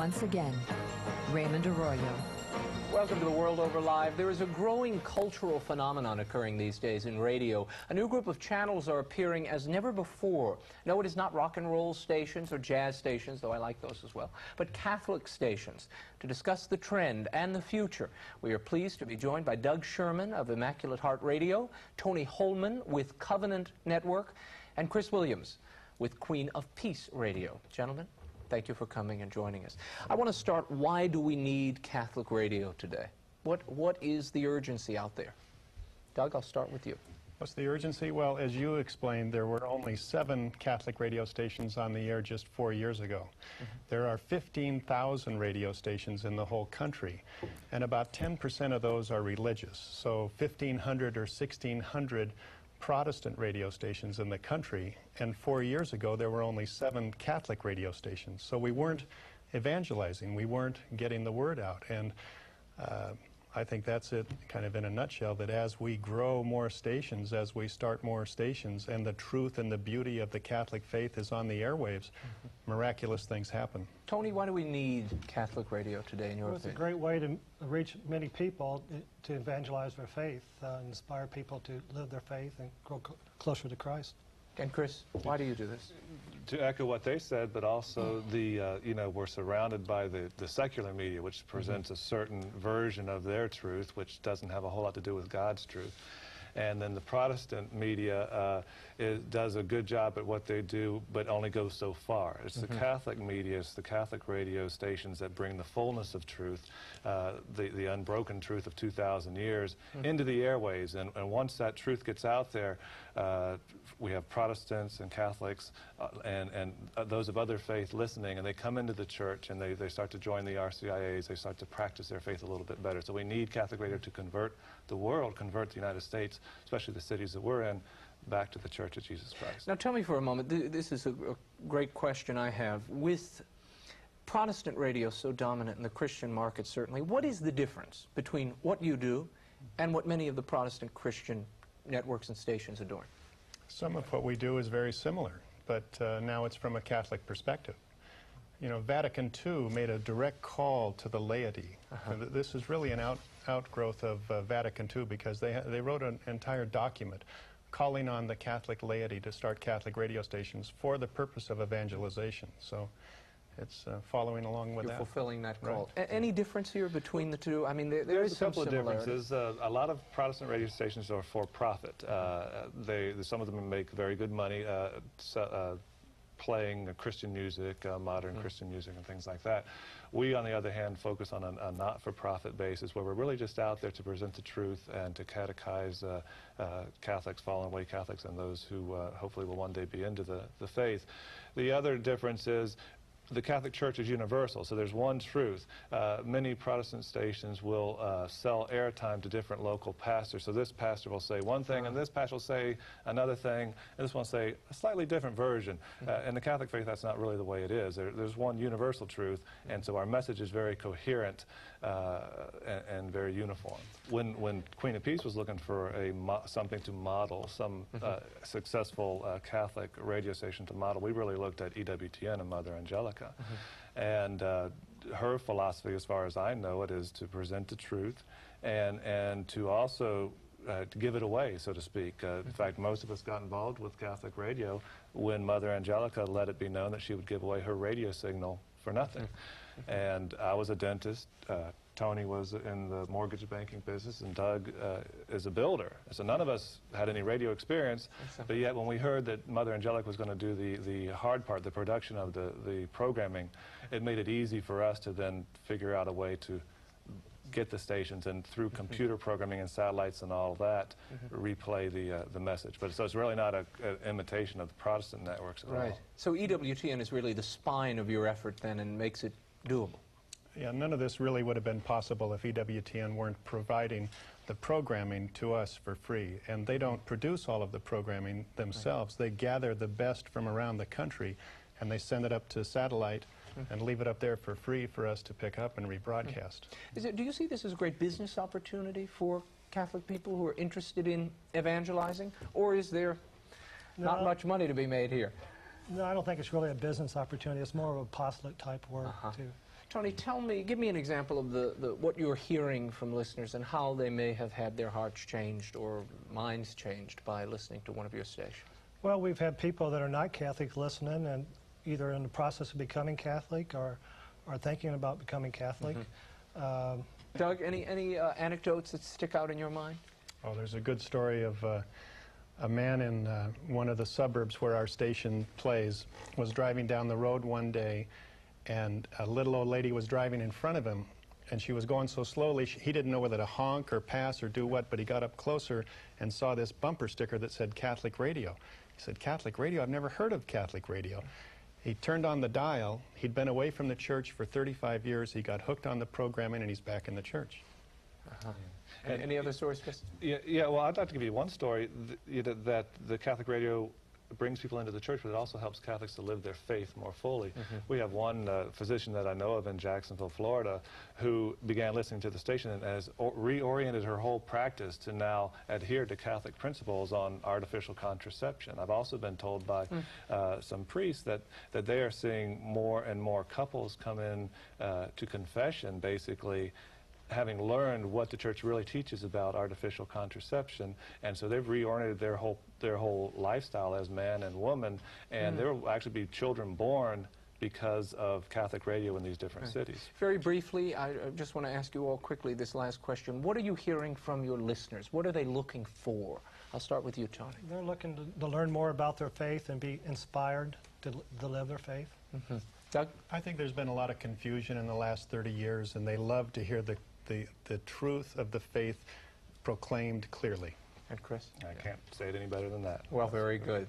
once again, Raymond Arroyo. Welcome to the World Over Live. There is a growing cultural phenomenon occurring these days in radio. A new group of channels are appearing as never before. No, it is not rock and roll stations or jazz stations, though I like those as well, but Catholic stations. To discuss the trend and the future, we are pleased to be joined by Doug Sherman of Immaculate Heart Radio, Tony Holman with Covenant Network, and Chris Williams with Queen of Peace Radio. Gentlemen, thank you for coming and joining us. I want to start, why do we need Catholic radio today? What is the urgency out there? Doug, I'll start with you. What's the urgency? Well, as you explained, there were only 7 Catholic radio stations on the air just 4 years ago. There are 15,000 radio stations in the whole country, and about 10% of those are religious. So 1,500 or 1,600 Protestant radio stations in the country, and 4 years ago there were only 7 Catholic radio stations. So we weren't evangelizing, we weren't getting the word out, and I think that's it kind of in a nutshell, that as we grow more stations, as we start more stations, and the truth and the beauty of the Catholic faith is on the airwaves, miraculous things happen. Tony, why do we need Catholic radio today in your opinion? It's a great way to reach many people, to evangelize their faith, inspire people to live their faith and grow closer to Christ. And Chris, why do you do this? To echo what they said, but also the, you know, we're surrounded by the secular media, which presents a certain version of their truth, which doesn't have a whole lot to do with God's truth. And then the Protestant media does a good job at what they do, but only goes so far. It's the Catholic media, it's the Catholic radio stations that bring the fullness of truth, the unbroken truth of 2,000 years, into the airways. And once that truth gets out there, we have Protestants and Catholics and those of other faith listening, and they come into the church and they start to join the RCIAs, they start to practice their faith a little bit better. So we need Catholic radio to convert the world, convert the United States, especially the cities that we're in, back to the Church of Jesus Christ. Now tell me for a moment, this is a great question I have. With Protestant radio so dominant in the Christian market, certainly, what is the difference between what you do and what many of the Protestant Christian networks and stations are doing? Some of what we do is very similar, but now it's from a Catholic perspective. You know, Vatican II made a direct call to the laity. This is really an outgrowth of Vatican II, because they wrote an entire document calling on the Catholic laity to start Catholic radio stations for the purpose of evangelization. So it's following along with that. You're fulfilling that call. Right. Any difference here between the two? I mean, there is a couple of similarity. differences. A lot of Protestant radio stations are for profit. Some of them make very good money playing Christian music, modern Christian music and things like that. We, on the other hand, focus on a not-for-profit basis, where we're really just out there to present the truth and to catechize Catholics, fallen away Catholics, and those who hopefully will one day be into the faith. The other difference is the Catholic Church is universal, so there's one truth. Many Protestant stations will sell airtime to different local pastors. So this pastor will say one thing, and this pastor will say another thing, and this one will say a slightly different version. In the Catholic faith, that's not really the way it is. There's one universal truth, and so our message is very coherent and very uniform. When Queen of Peace was looking for something to model, some successful Catholic radio station to model, we really looked at EWTN and Mother Angelica. And her philosophy, as far as I know it, is to present the truth and to also to give it away, so to speak. In fact, most of us got involved with Catholic radio when Mother Angelica let it be known that she would give away her radio signal for nothing. And I was a dentist. Tony was in the mortgage banking business, and Doug is a builder. So none of us had any radio experience, but yet when we heard that Mother Angelica was going to do the hard part, the production of the programming, it made it easy for us to then figure out a way to get the stations, and through computer programming and satellites and all of that, replay the message. But so it's really not an imitation of the Protestant networks at all. So EWTN is really the spine of your effort then, and makes it doable. Yeah, none of this really would have been possible if EWTN weren't providing the programming to us for free. And they don't produce all of the programming themselves. They gather the best from around the country, and they send it up to satellite and leave it up there for free for us to pick up and rebroadcast. Do you see this as a great business opportunity for Catholic people who are interested in evangelizing? Or is there not much money to be made here? No, I don't think it's really a business opportunity. It's more of a apostolic type work to Tony, give me an example of what you're hearing from listeners and how they may have had their hearts changed or minds changed by listening to one of your stations. Well, we've had people that are not Catholic listening and either in the process of becoming Catholic or are thinking about becoming Catholic. Doug, any anecdotes that stick out in your mind? Oh, there's a good story of a man in one of the suburbs where our station plays was driving down the road one day, and a little old lady was driving in front of him, and she was going so slowly he didn't know whether to honk or pass or do what, but he got up closer and saw this bumper sticker that said Catholic Radio. He said, "Catholic Radio? I've never heard of Catholic Radio." He turned on the dial. He'd been away from the church for 35 years. He got hooked on the programming, and he's back in the church. Any other stories, Chris? Yeah, well, I'd like to give you one story that the Catholic radio brings people into the church, but it also helps Catholics to live their faith more fully. We have one physician that I know of in Jacksonville, Florida, who began listening to the station and has reoriented her whole practice to now adhere to Catholic principles on artificial contraception. I've also been told by some priests that they are seeing more and more couples come in to confession, basically having learned what the church really teaches about artificial contraception, and so they've reoriented their whole lifestyle as man and woman, and there will actually be children born because of Catholic radio in these different cities. Very briefly, I just want to ask you all quickly this last question. What are you hearing from your listeners? What are they looking for? I'll start with you, Tony. They're looking to learn more about their faith and be inspired to live their faith. Doug? I think there's been a lot of confusion in the last 30 years, and they love to hear the truth of the faith proclaimed clearly. And Chris? I can't say it any better than that. Well, very good.